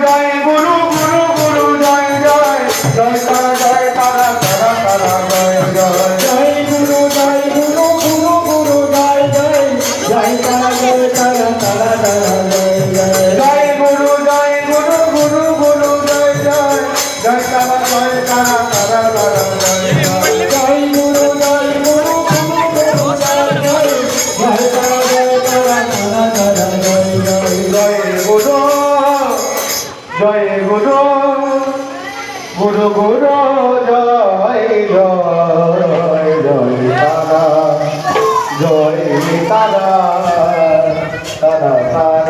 জয় গুরু গুরু গুরু জয় জয় জয় তারা জয় তারা তারা তারা জয় জয় গুরু জয় গুরু গুরু গুরু জয় জয় জয় তারা জয় তারা জয় গুরু জয় গুরু গুরু গুরু জয় জয় জয় তারা তারা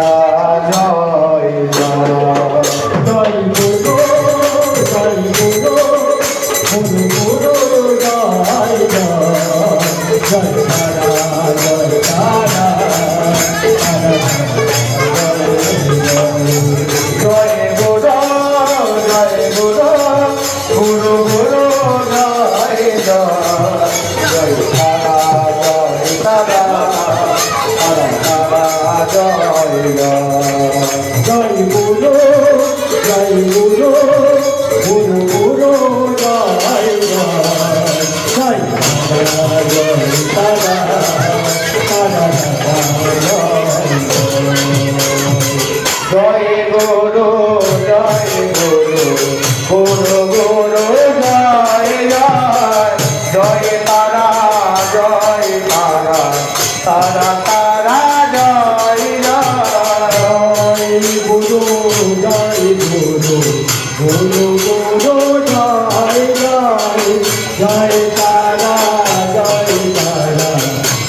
জয় গুরু জয় গুরু গুরু গুরু জয় জয় জয় তারা তারা তারা জয় জয় গুরু জয় গুরু গুরু গুরু জয় জয় জয় তারা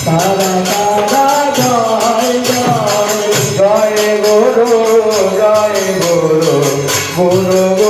তারা তারা জয় জয় জয় গুরু জয় গুরু গুরু